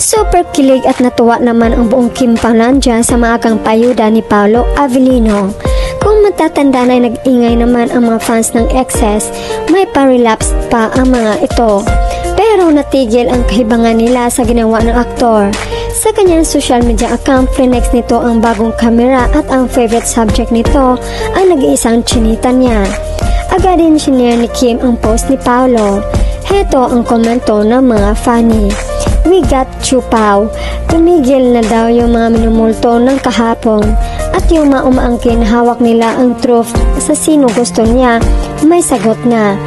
Super kilig at natuwa naman ang buong Kimpao nandyan sa maagang payuda ni Paolo Avellino. Kung matatanda na nag-ingay naman ang mga fans ng exes, may pa-relapse pa ang mga ito. Pero natigil ang kahibangan nila sa ginawa ng aktor. Sa kanyang social media account, flex nito ang bagong kamera at ang favorite subject nito ang nag-iisang chinita niya. Agad din sinare ni Kim ang post ni Paolo. Heto ang komento ng mga funny. "We got you, Pao." Tumigil na daw yung mga minumulto ng kahapon. At yung mga umaangkin hawak nila ang truth sa sino gusto niya, may sagot na.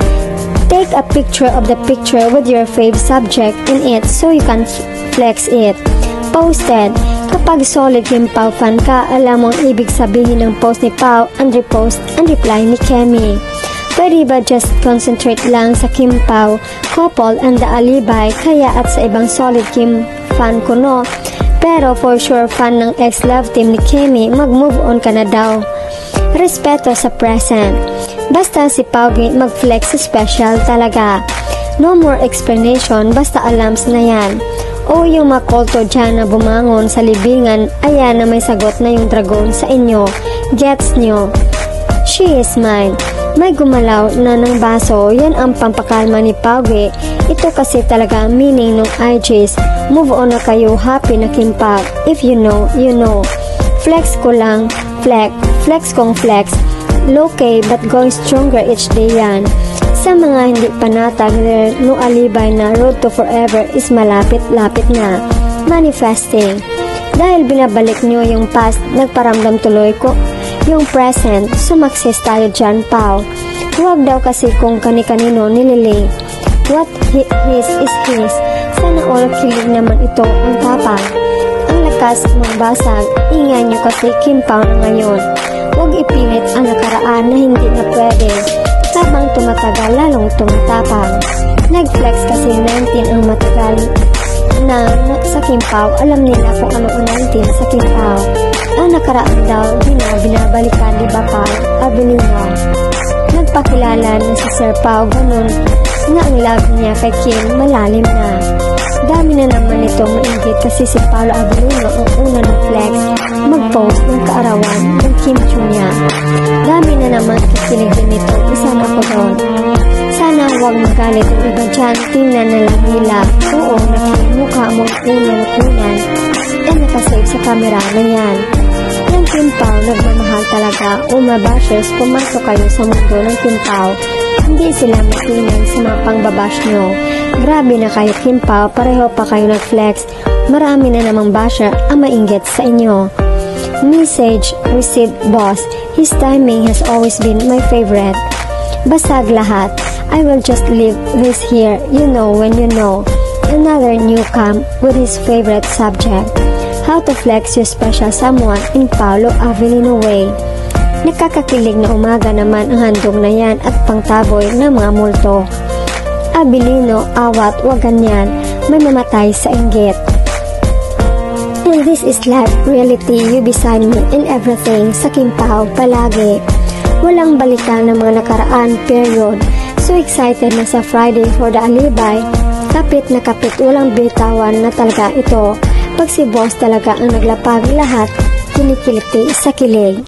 Take a picture of the picture with your fave subject in it so you can flex it. Posted. Kapag solid Kimpao fan ka, alam mo ang ibig sabihin ng post ni Pao and repost and reply ni Kemi. Pwede ba just concentrate lang sa Kimpao couple and the alibay, kaya at sa ibang solid Kim fan ko no? Pero for sure fan ng ex-love team ni Kemi, mag-move on ka na daw. Respeto sa present. Basta si Paugi mag-flex special talaga. No more explanation, basta alams na yan. O yung makolto dyan na bumangon sa libingan, ayan na may sagot na yung dragon sa inyo. Gets nyo? She is mine. May gumalaw na ng baso, yan ang pampakalma ni Paugi. Ito kasi talaga ang meaning ng IGs. Move on na kayo, happy na Kimpao. If you know, you know. Flex ko lang, flex kong flex. Low-key but going stronger each day yan. Sa mga hindi panatag, no alibay na road to forever is malapit-lapit na. Manifesting. Dahil binabalik nyo yung past, nagparamdam tuloy ko yung present, sumakses tayo dyan, Pao. Huwag daw kasi kung kani-kanino nililay. What his is his. Sana all kilig naman ito ang tapang. Ang lakas magbasag, ingay nyo kasi Kimpao na ngayon. Huwag ipilit ang nakaraan na hindi na pwede. Habang tumatagal, lalong tumatapang. Nag-flex kasi 19 ang matagal na sa Kimpao. Alam nila kung ano ang 19 sa Kimpao. Ang nakaraan daw, di na binabalikan, di ba pa? Avellino. Nagpakilala na si Sir Pao, ganun na ang love niya kay Kim malalim na. Dami na naman itong maingit kasi si Paolo Avellino ang una ng flex mag-post ng kaarawan ng Kim Chu niya. Dami na naman kikiligin nito, isa na ko doon. Sana huwag magalit ang iba dyan, tingnan na lang nila. Oo, mukha mong unang-unan at nakasave sa kamera na yan. Yung Kimpao, nagmamahal talaga. O mabashers, pumasok kayo sa mundo ng Kimpao. Hindi sila matingin sa mga pangbabash nyo. Grabe na kayo Kimpao, pareho pa kayo nag-flex. Marami na namang basher ang mainggit sa inyo. Message received, boss. His timing has always been my favorite. Basag lahat. I will just leave this here. You know when you know. Another new camp with his favorite subject. How to flex your special someone in Paolo Avellino way. Nakakakilig na umaga naman ang handog na yan at pangtaboy ng mga multo. Avellino, awat, wag ganyan. May mamatay sa inggit. And this is life, reality, you beside me in everything. Sa Kimpao, palagi. Walang balikan ng mga nakaraan, period. So excited na sa Friday for the alibay. Kapit na kapit, walang bitawan na talaga ito. Pag si boss talaga ang naglapag, lahat kinikiliti sa kilig.